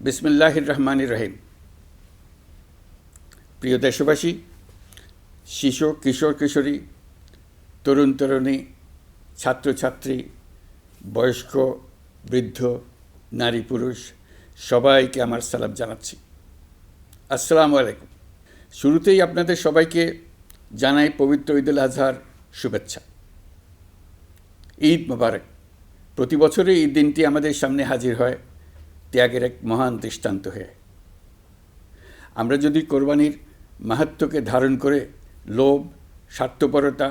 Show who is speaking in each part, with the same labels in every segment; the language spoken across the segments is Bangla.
Speaker 1: বিসমিল্লাহির রহমানির রহিম। প্রিয় দেশবাসী, শিশু, কিশোর কিশোরী, তরুণ তরুণী, ছাত্রছাত্রী, বয়স্ক, বৃদ্ধ, নারী পুরুষ সবাইকে আমার সালাম জানাচ্ছি। আসসালামু আলাইকুম। শুরুতেই আপনাদের সবাইকে জানাই পবিত্র ঈদুল আজহার শুভেচ্ছা। ঈদ মোবারক। প্রতি বছরই এই দিনটি আমাদের সামনে হাজির হয় ত্যাগের এক মহান দৃষ্টান্ত হয়ে। আমরা যদি কোরবানির মাহাত্ম্যকে ধারণ করে লোভ, স্বার্থপরতা,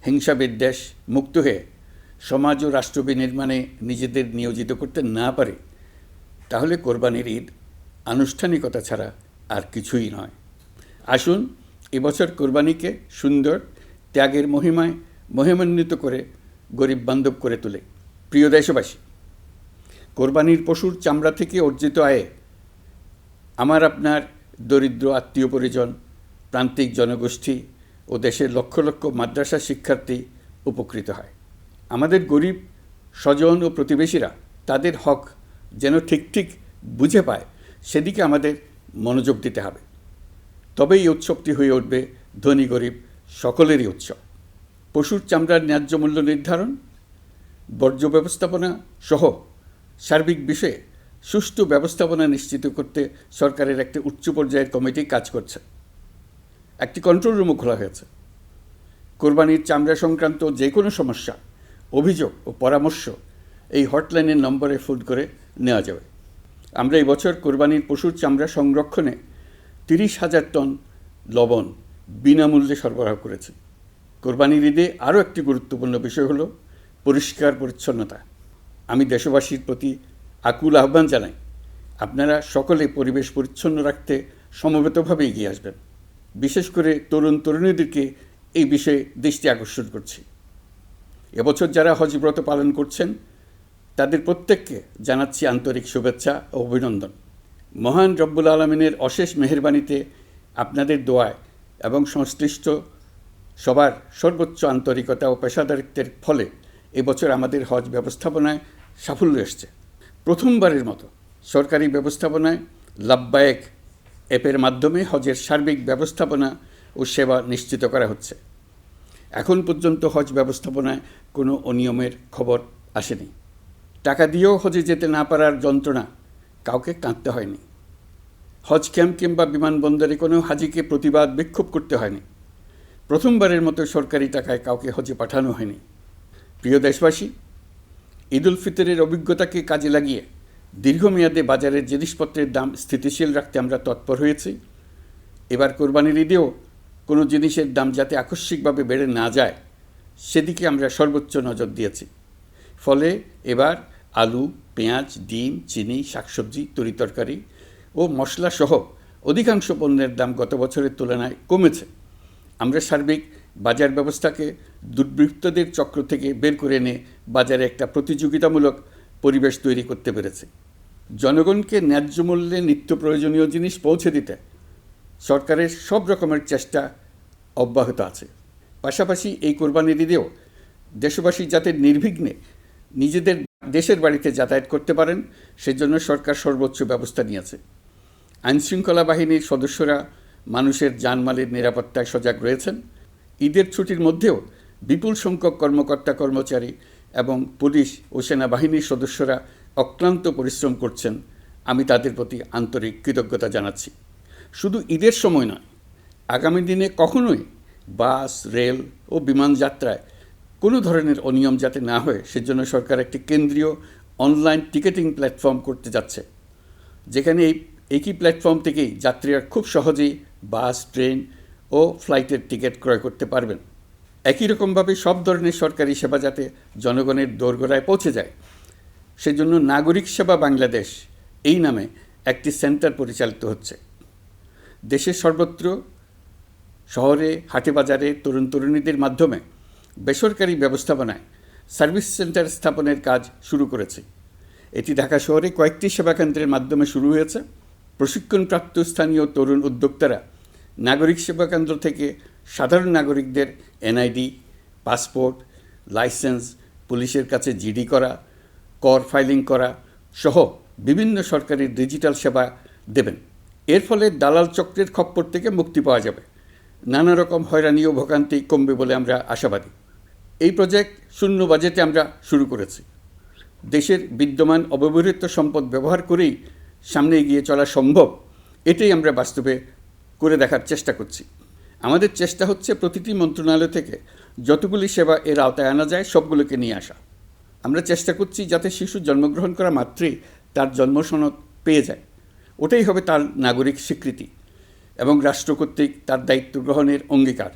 Speaker 1: হিংসা বিদ্বেষ মুক্ত হয়ে সমাজ ও রাষ্ট্র বিনির্মাণে নিজেদের নিয়োজিত করতে না পারি, তাহলে কোরবানির ঈদ আনুষ্ঠানিকতা ছাড়া আর কিছুই নয়। আসুন এবছর কোরবানিকে সুন্দর, ত্যাগের মহিমায় মহিমান্বিত করে গরিব বান্ধব করে তোলে। প্রিয় দেশবাসী, কোরবানির পশুর চামড়া থেকে অর্জিত আয়ে আমার আপনার দরিদ্র আত্মীয় পরিজন, প্রান্তিক জনগোষ্ঠী ও দেশের লক্ষ লক্ষ মাদ্রাসা শিক্ষার্থী উপকৃত হয়। আমাদের গরিব স্বজন ও প্রতিবেশীরা তাদের হক যেন ঠিক ঠিক বুঝে পায়, সেদিকে আমাদের মনোযোগ দিতে হবে। তবেই এই উৎসবটি হয়ে উঠবে ধনী গরিব সকলেরই উৎসব। পশুর চামড়ার ন্যায্য মূল্য নির্ধারণ, বর্জ্য ব্যবস্থাপনা সহ সার্বিক বিষয়ে সুষ্ঠু ব্যবস্থাপনা নিশ্চিত করতে সরকারের একটি উচ্চ পর্যায়ের কমিটি কাজ করছে। একটি কন্ট্রোল রুমও খোলা হয়েছে। কোরবানির চামড়া সংক্রান্ত যে কোনো সমস্যা, অভিযোগ ও পরামর্শ এই হটলাইনের নম্বরে ফোন করে নেওয়া যাবে। আমরা এই বছর কোরবানির পশুর চামড়া সংরক্ষণে 30,000 টন লবণ বিনামূল্যে সরবরাহ করেছি। কোরবানির ঈদে আরও একটি গুরুত্বপূর্ণ বিষয় হলো পরিষ্কার পরিচ্ছন্নতা। আমি দেশবাসীর প্রতি আকুল আহ্বান জানাই, আপনারা সকলে পরিবেশ পরিচ্ছন্ন রাখতে সমবেতভাবে এগিয়ে আসবেন। বিশেষ করে তরুণ তরুণীদেরকে এই বিষয়ে দৃষ্টি আকর্ষণ করছি। এবছর যারা হজ ব্রত পালন করছেন তাদের প্রত্যেককে জানাচ্ছি আন্তরিক শুভেচ্ছা ও অভিনন্দন। মহান রব্বুল আলমিনের অশেষ মেহেরবানিতে, আপনাদের দোয়ায় এবং সংশ্লিষ্ট সবার সর্বোচ্চ আন্তরিকতা ও পেশাদারিত্বের ফলে এবছর আমাদের হজ ব্যবস্থাপনায় সাফল্য এসছে। প্রথমবারের মতো সরকারি ব্যবস্থাপনায় লাব্বায়েক অ্যাপের মাধ্যমে হজের সার্বিক ব্যবস্থাপনা ও সেবা নিশ্চিত করা হচ্ছে। এখন পর্যন্ত হজ ব্যবস্থাপনায় কোনো অনিয়মের খবর আসেনি। টাকা দিয়েও হজে যেতে না পারার যন্ত্রণা কাউকে কাঁদতে হয়নি। হজ ক্যাম্প কিংবা বিমানবন্দরে কোনো হাজিকে প্রতিবাদ বিক্ষোভ করতে হয়নি। প্রথমবারের মতো সরকারি টাকায় কাউকে হজে পাঠানো হয়নি। প্রিয় দেশবাসী, ঈদ উল ফিতরের অভিজ্ঞতাকে কাজে লাগিয়ে দীর্ঘমেয়াদে বাজারের জিনিসপত্রের দাম স্থিতিশীল রাখতে আমরা তৎপর হয়েছি। এবার কোরবানির ঈদেও কোনো জিনিসের দাম যাতে আকস্মিকভাবে বেড়ে না যায়, সেদিকে আমরা সর্বোচ্চ নজর দিয়েছি। ফলে এবার আলু, পেঁয়াজ, ডিম, চিনি, শাকসবজি, তরিতরকারি ও মশলাসহ অধিকাংশ পণ্যের দাম গত বছরের তুলনায় কমেছে। আমরা সার্বিক বাজার ব্যবস্থাকে দুর্বৃত্তদের চক্র থেকে বের করে এনে বাজারে একটা প্রতিযোগিতামূলক পরিবেশ তৈরি করতে পেরেছি। জনগণকে ন্যায্য মূল্যে নিত্য প্রয়োজনীয় জিনিস পৌঁছে দিতে সরকারের সব রকমের চেষ্টা অব্যাহত আছে। পাশাপাশি এই কোরবানির ঈদেও দেশবাসী যাতে নির্বিঘ্নে নিজেদের দেশের বাড়িতে যাতায়াত করতে পারেন, সেজন্য সরকার সর্বোচ্চ ব্যবস্থা নিয়েছে। আইনশৃঙ্খলা বাহিনীর সদস্যরা মানুষের জানমালের নিরাপত্তায় সজাগ রয়েছেন। ঈদের ছুটির মধ্যেও বিপুল সংখ্যক কর্মকর্তা কর্মচারী এবং পুলিশ ও সেনাবাহিনীর সদস্যরা অক্লান্ত পরিশ্রম করছেন। আমি তাদের প্রতি আন্তরিক কৃতজ্ঞতা জানাচ্ছি। শুধু ঈদের সময় নয়, আগামী দিনে কখনোই বাস, রেল ও বিমান যাত্রায় কোনো ধরনের অনিয়ম যাতে না হয়, সেজন্য সরকার একটি কেন্দ্রীয় অনলাইন টিকেটিং প্ল্যাটফর্ম করতে যাচ্ছে, যেখানে এই একই প্ল্যাটফর্ম থেকেই যাত্রীরা খুব সহজেই বাস, ট্রেন ও ফ্লাইটের টিকিট ক্রয় করতে পারবেন। একই রকমভাবে সব ধরনের সরকারি সেবা যাতে জনগণের দোরগোড়ায় পৌঁছে যায়, সেজন্য নাগরিক সেবা বাংলাদেশ এই নামে একটি সেন্টার পরিচালিত হচ্ছে। দেশের সর্বত্র শহরে, হাটে বাজারে তরুণ তরুণীদের মাধ্যমে বেসরকারি ব্যবস্থাপনায় সার্ভিস সেন্টার স্থাপনের কাজ শুরু করেছে। এটি ঢাকা শহরে কয়েকটি সেবাকেন্দ্রের মাধ্যমে শুরু হয়েছে। প্রশিক্ষণপ্রাপ্ত স্থানীয় তরুণ উদ্যোক্তারা নাগরিক সেবাকেন্দ্র থেকে সাধারণ নাগরিকদের এনআইডি, পাসপোর্ট, লাইসেন্স, পুলিশের কাছে জিডি করা, কর ফাইলিং করা সহ বিভিন্ন সরকারি ডিজিটাল সেবা দেবেন। এর ফলে দালাল চক্রের খপ্পর থেকে মুক্তি পাওয়া যাবে, নানা রকম হয়রানি ও ভোগান্তি কমবে বলে আমরা আশাবাদী। এই প্রজেক্ট শূন্য বাজেটে আমরা শুরু করেছি। দেশের বিদ্যমান অব্যবহৃত সম্পদ ব্যবহার করেই সামনে এগিয়ে চলা সম্ভব, এটাই আমরা বাস্তবে করে দেখার চেষ্টা করছি। আমাদের চেষ্টা হচ্ছে প্রতিটি মন্ত্রণালয় থেকে যতগুলি সেবা এর আওতায় আনা যায় সবগুলোকে নিয়ে আসা। আমরা চেষ্টা করছি যাতে শিশু জন্মগ্রহণ করা মাত্রই তার জন্মসনদ পেয়ে যায়। ওটাই হবে তার নাগরিক স্বীকৃতি এবং রাষ্ট্র কর্তৃক তার দায়িত্ব গ্রহণের অঙ্গীকার।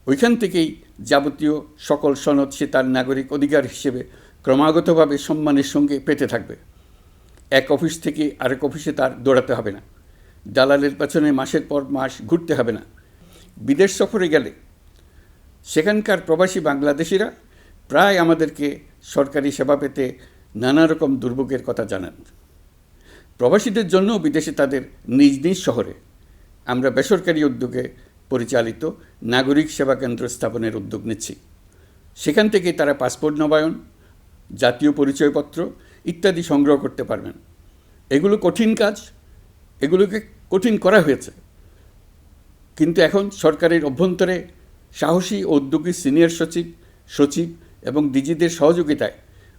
Speaker 1: ওইখান থেকেই যাবতীয় সকল সনদ সে তার নাগরিক অধিকার হিসেবে ক্রমাগতভাবে সম্মানের সঙ্গে পেতে থাকবে। এক অফিস থেকে আরেক অফিসে তার দৌড়াতে হবে না, দালালের পেছনে মাসের পর মাস ঘুরতে হবে না। বিদেশ সফরে গেলে সেখানকার প্রবাসী বাংলাদেশিরা প্রায় আমাদেরকে সরকারি সেবা পেতে নানা রকম দুর্ভোগের কথা জানান। প্রবাসীদের জন্য বিদেশে তাদের নিজ নিজ শহরে আমরা বেসরকারি উদ্যোগে পরিচালিত নাগরিক সেবা কেন্দ্র স্থাপনের উদ্যোগ নিচ্ছি। সেখান থেকেই তারা পাসপোর্ট নবায়ন, জাতীয় পরিচয়পত্র ইত্যাদি সংগ্রহ করতে পারবেন। এগুলো কঠিন কাজ, এগুলোকে কঠিন করা হয়েছে, কিন্তু এখন সরকারের অভ্যন্তরে সাহসী ও উদ্যোগী সিনিয়র সচিব এবং ডিজিদের সহযোগিতায়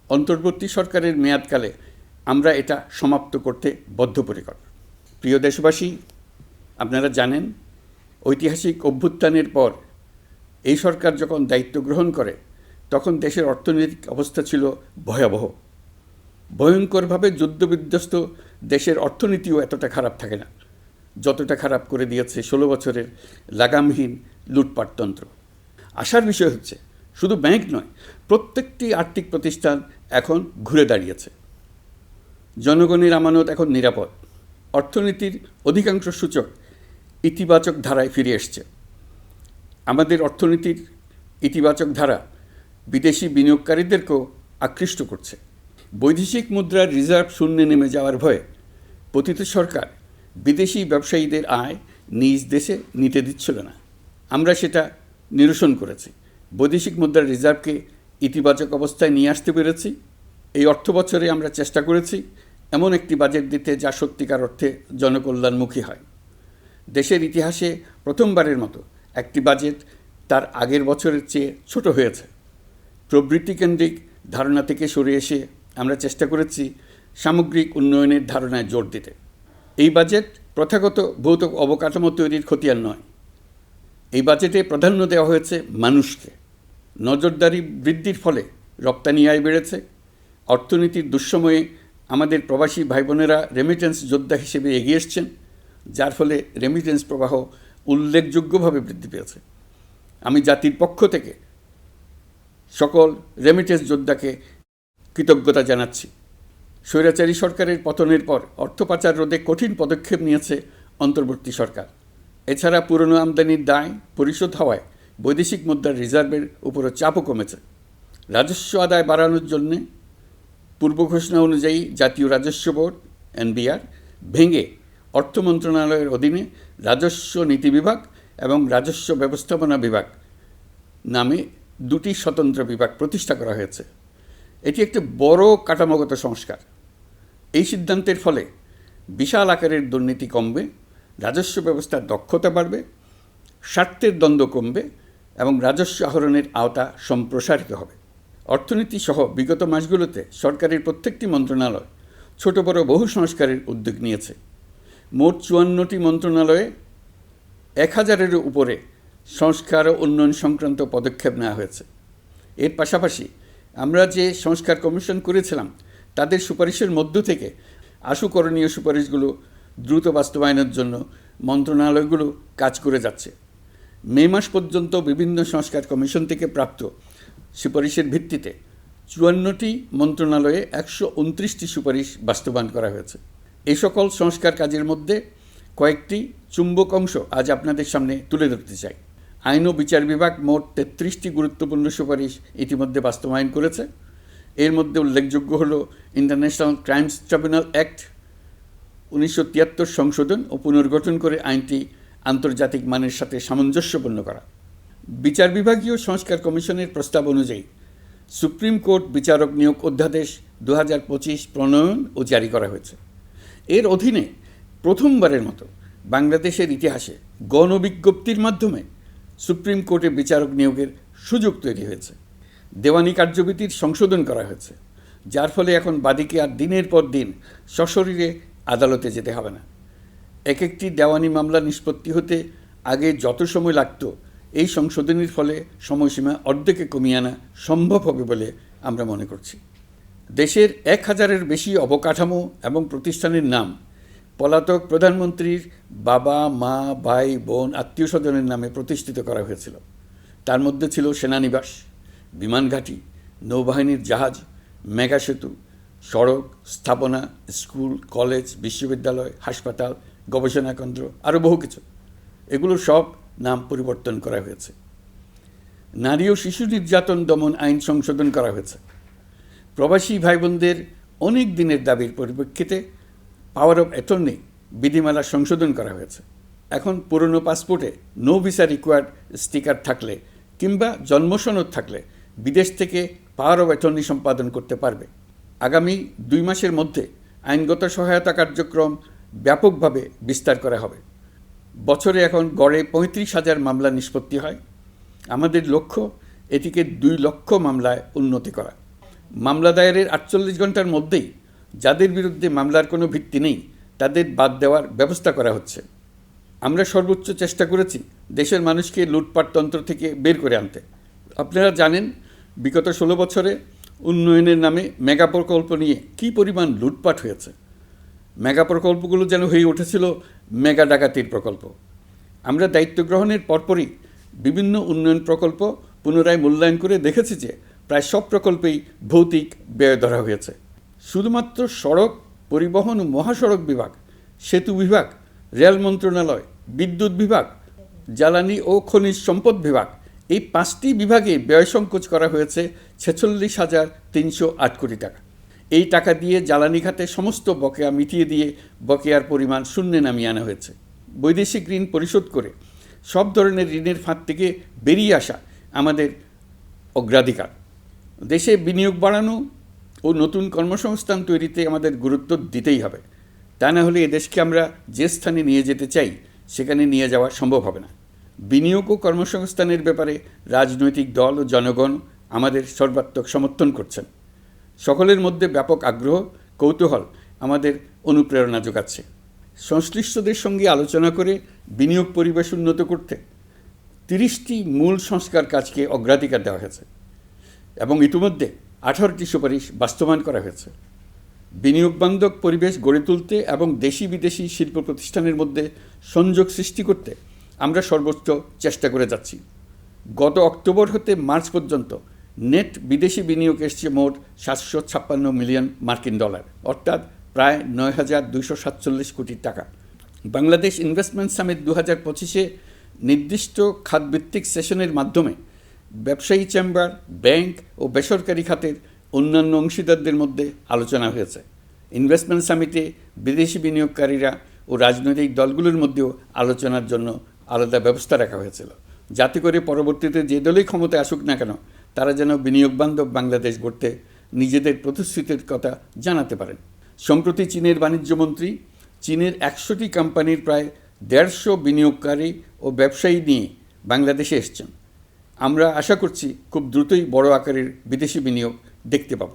Speaker 1: অন্তর্বর্তী সরকারের মেয়াদকালে আমরা এটা সমাপ্ত করতে বদ্ধপরিকর। প্রিয় দেশবাসী, আপনারা জানেন ঐতিহাসিক অভ্যুত্থানের পর এই সরকার যখন দায়িত্ব গ্রহণ করে তখন দেশের অর্থনৈতিক অবস্থা ছিল ভয়াবহ। ভয়ঙ্করভাবে যুদ্ধবিধ্বস্ত দেশের অর্থনীতিও এতটা খারাপ থাকে না যতটা খারাপ করে দিয়েছে 16 বছরের লাগামহীন লুটপাটতন্ত্র। আশার বিষয় হচ্ছে শুধু ব্যাংক নয়, প্রত্যেকটি আর্থিক প্রতিষ্ঠান এখন ঘুরে দাঁড়িয়েছে। জনগণের আমানত এখন নিরাপদ। অর্থনীতির অধিকাংশ সূচক ইতিবাচক ধারায় ফিরে এসছে। আমাদের অর্থনীতির ইতিবাচক ধারা বিদেশি বিনিয়োগকারীদেরকেও আকৃষ্ট করছে। বৈদেশিক মুদ্রার রিজার্ভ শূন্যে নেমে যাওয়ার ভয়ে পতিত সরকার বিদেশি ব্যবসায়ীদের আয় নিজ দেশে নিতে দিচ্ছিল না। আমরা সেটা নিরসন করেছি। বৈদেশিক মুদ্রার রিজার্ভকে ইতিবাচক অবস্থায় নিয়ে আসতে পেরেছি। এই অর্থ বছরে আমরা চেষ্টা করেছি এমন একটি বাজেট দিতে যা সত্যিকার অর্থে জনকল্যাণমুখী হয়। দেশের ইতিহাসে প্রথমবারের মতো একটি বাজেট তার আগের বছরের চেয়ে ছোট হয়েছে। প্রবৃত্তিকেন্দ্রিক ধারণা থেকে সরে এসে আমরা চেষ্টা করেছি সামগ্রিক উন্নয়নের ধারণায় জোর দিতে। এই বাজেট প্রথাগত ভৌত অবকাঠামো তৈরির খতিয়ান নয়। এই বাজেটে প্রাধান্য দেওয়া হয়েছে মানুষকে। নজরদারি বৃদ্ধির ফলে রপ্তানি আয় বেড়েছে। অর্থনীতির দুঃসময়ে আমাদের প্রবাসী ভাই বোনেরা রেমিটেন্স যোদ্ধা হিসেবে এগিয়ে এসছেন, যার ফলে রেমিটেন্স প্রবাহ উল্লেখযোগ্যভাবে বৃদ্ধি পেয়েছে। আমি জাতির পক্ষ থেকে সকল রেমিটেন্স যোদ্ধাকে কৃতজ্ঞতা জানাচ্ছি। স্বৈরাচারী সরকারের পতনের পর অর্থ পাচার রোধে কঠিন পদক্ষেপ নিয়েছে অন্তর্বর্তী সরকার। এছাড়া পুরনো আমদানির দায় পরিশোধ হওয়ায় বৈদেশিক মুদ্রার রিজার্ভের উপরও চাপও কমেছে। রাজস্ব আদায় বাড়ানোর জন্যে পূর্ব ঘোষণা অনুযায়ী জাতীয় রাজস্ব বোর্ড এনবিআর ভেঙে অর্থ মন্ত্রণালয়ের অধীনে রাজস্ব নীতি বিভাগ এবং রাজস্ব ব্যবস্থাপনা বিভাগ নামে দুটি স্বতন্ত্র বিভাগ প্রতিষ্ঠা করা হয়েছে। এটি একটি বড় কাঠামোগত সংস্কার। এই সিদ্ধান্তের ফলে বিশাল আকারের দুর্নীতি কমবে, রাজস্ব ব্যবস্থার দক্ষতা বাড়বে, স্বার্থের দ্বন্দ্ব কমবে এবং রাজস্ব আহরণের আওতা সম্প্রসারিত হবে। অর্থনীতি সহ বিগত মাসগুলোতে সরকারের প্রত্যেকটি মন্ত্রণালয় ছোট বড় বহু সংস্কারের উদ্যোগ নিয়েছে। মোট 54টি মন্ত্রণালয়ে 1000-এর উপরে সংস্কার ও উন্নয়ন সংক্রান্ত পদক্ষেপ নেওয়া হয়েছে। এর পাশাপাশি আমরা যে সংস্কার কমিশন করেছিলাম তাদের সুপারিশের মধ্য থেকে আশু করণীয় সুপারিশগুলো দ্রুত বাস্তবায়নের জন্য মন্ত্রণালয়গুলো কাজ করে যাচ্ছে। মে মাস পর্যন্ত বিভিন্ন সংস্কার কমিশন থেকে প্রাপ্ত সুপারিশের ভিত্তিতে 54টি মন্ত্রণালয়ে 129টি সুপারিশ বাস্তবায়ন করা হয়েছে। এই সকল সংস্কার কাজের মধ্যে কয়েকটি চুম্বক অংশ আজ আপনাদের সামনে তুলে ধরতে চাই। আইন ও বিচার বিভাগ মোট 33টি গুরুত্বপূর্ণ সুপারিশ ইতিমধ্যে বাস্তবায়ন করেছে। এর মধ্যে উল্লেখযোগ্য হল ইন্টারন্যাশনাল ক্রাইমস ট্রাইব্যুনাল অ্যাক্ট 1973 সংশোধন ও পুনর্গঠন করে আইনটি আন্তর্জাতিক মানের সাথে সামঞ্জস্যপূর্ণ করা। বিচার বিভাগীয় সংস্কার কমিশনের প্রস্তাব অনুযায়ী সুপ্রিম কোর্ট বিচারক নিয়োগ অধ্যাদেশ 2025 প্রণয়ন ও জারি করা হয়েছে। এর অধীনে প্রথমবারের মতো বাংলাদেশের ইতিহাসে গণবিজ্ঞপ্তির মাধ্যমে সুপ্রিম কোর্টে বিচারক নিয়োগের সুযোগ তৈরি হয়েছে। দেওয়ানি কার্যবিধির সংশোধন করা হয়েছে, যার ফলে এখন বাদীকে আর দিনের পর দিন সশরীরে আদালতে যেতে হবে না। এক একটি দেওয়ানি মামলা নিষ্পত্তি হতে আগে যত সময় লাগত, এই সংশোধনীর ফলে সময়সীমা অর্ধেকে কমিয়ে আনা সম্ভব হবে বলে আমরা মনে করছি। দেশের 1000-এর বেশি অবকাঠামো এবং প্রতিষ্ঠানের নাম পলাতক প্রধানমন্ত্রীর বাবা, মা, ভাই, বোন, আত্মীয় স্বজনের নামে প্রতিষ্ঠিত করা হয়েছিল। তার মধ্যে ছিল সেনানিবাস, বিমানঘাঁটি, নৌবাহিনীর জাহাজ, মেগা সেতু, সড়ক, স্থাপনা, স্কুল, কলেজ, বিশ্ববিদ্যালয়, হাসপাতাল, গবেষণা কেন্দ্র, আরও বহু কিছু। এগুলোর সব নাম পরিবর্তন করা হয়েছে। নারী ও শিশু নির্যাতন দমন আইন সংশোধন করা হয়েছে। প্রবাসী ভাই বোনদের অনেক দিনের দাবির পরিপ্রেক্ষিতে পাওয়ার অফ অ্যাটর্নি বিধিমালা সংশোধন করা হয়েছে। এখন পুরনো পাসপোর্টে নো ভিসা রিকোয়ার্ড স্টিকার থাকলে কিংবা জন্মসনদ থাকলে বিদেশ থেকে পাওয়ার অফ অ্যাটর্নি সম্পাদন করতে পারবে। আগামী 2 মাসের মধ্যে আইনগত সহায়তা কার্যক্রম ব্যাপকভাবে বিস্তার করা হবে। বছরে এখন গড়ে 35,000 মামলা নিষ্পত্তি হয়। আমাদের লক্ষ্য এটিকে 2 লক্ষ মামলায় উন্নতি করা। মামলা দায়েরের 48 ঘন্টার মধ্যেই যাদের বিরুদ্ধে মামলার কোনো ভিত্তি নেই তাদের বাদ দেওয়ার ব্যবস্থা করা হচ্ছে। আমরা সর্বোচ্চ চেষ্টা করেছি দেশের মানুষকে লুটপাটতন্ত্র থেকে বের করে আনতে। আপনারা জানেন, বিগত 16 বছরে উন্নয়নের নামে মেগা প্রকল্প নিয়ে কী পরিমাণ লুটপাট হয়েছে। মেগা প্রকল্পগুলো যেন হয়ে উঠেছিল মেগা ডাকাতির প্রকল্প। আমরা দায়িত্ব গ্রহণের পরপরই বিভিন্ন উন্নয়ন প্রকল্প পুনরায় মূল্যায়ন করে দেখেছি যে প্রায় সব প্রকল্পেই ভৌতিক ব্যয় ধরা হয়েছে। শুধুমাত্র সড়ক, পরিবহন ও মহাসড়ক বিভাগ, সেতু বিভাগ, রেল মন্ত্রণালয়, বিদ্যুৎ বিভাগ, জ্বালানি ও খনিজ সম্পদ বিভাগ, এই 5টি বিভাগে ব্যয় সংকোচ করা হয়েছে 46,308 কোটি টাকা। এই টাকা দিয়ে জ্বালানি খাতে সমস্ত বকেয়া মিটিয়ে দিয়ে বকেয়ার পরিমাণ শূন্যে নামিয়ে আনা হয়েছে। বৈদেশিক ঋণ পরিশোধ করে সব ধরনের ঋণের ফাঁদ থেকে বেরিয়ে আসা আমাদের অগ্রাধিকার। দেশে বিনিয়োগ বাড়ানো ও নতুন কর্মসংস্থান তৈরিতে আমাদের গুরুত্ব দিতেই হবে। তা না হলে এদেশকে আমরা যে স্থানে নিয়ে যেতে চাই সেখানে নিয়ে যাওয়া সম্ভব হবে না। বিনিয়োগ ও কর্মসংস্থানের ব্যাপারে রাজনৈতিক দল ও জনগণ আমাদের সর্বাত্মক সমর্থন করছেন। সকলের মধ্যে ব্যাপক আগ্রহ, কৌতূহল আমাদের অনুপ্রেরণা যোগাচ্ছে। সংশ্লিষ্টদের সঙ্গে আলোচনা করে বিনিয়োগ পরিবেশ উন্নত করতে 30টি মূল সংস্কার কাজকে অগ্রাধিকার দেওয়া হয়েছে এবং ইতিমধ্যে 18টি সুপারিশ বাস্তবায়ন করা হয়েছে। বিনিয়োগ বান্ধব পরিবেশ গড়ে তুলতে এবং দেশি বিদেশি শিল্প প্রতিষ্ঠানের মধ্যে সংযোগ সৃষ্টি করতে আমরা সর্বোচ্চ চেষ্টা করে যাচ্ছি। গত অক্টোবর হতে মার্চ পর্যন্ত নেট বিদেশি বিনিয়োগ এসছে মোট 756 মিলিয়ন মার্কিন ডলার, অর্থাৎ প্রায় 9,247 কোটি টাকা। বাংলাদেশ ইনভেস্টমেন্ট সামিট 2025-এ নির্দিষ্ট খাতভিত্তিক সেশনের মাধ্যমে ব্যবসায়ী চেম্বার, ব্যাংক ও বেসরকারি খাতের অন্যান্য অংশীদারদের মধ্যে আলোচনা হয়েছে। ইনভেস্টমেন্ট সামিটে বিদেশি বিনিয়োগকারীরা ও রাজনৈতিক দলগুলোর মধ্যেও আলোচনার জন্য আলাদা ব্যবস্থা রাখা হয়েছিল, যাতে করে পরবর্তীতে যে দলই ক্ষমতায় আসুক না কেন তারা যেন বিনিয়োগ বান্ধব বাংলাদেশ গড়তে নিজেদের প্রতিশ্রুতির কথা জানাতে পারেন। সম্প্রতি চীনের বাণিজ্যমন্ত্রী চীনের 100টি কোম্পানির প্রায় 150 বিনিয়োগকারী ও ব্যবসায়ী নিয়ে বাংলাদেশে এসছেন। আমরা আশা করছি খুব দ্রুতই বড় আকারের বিদেশি বিনিয়োগ দেখতে পাব।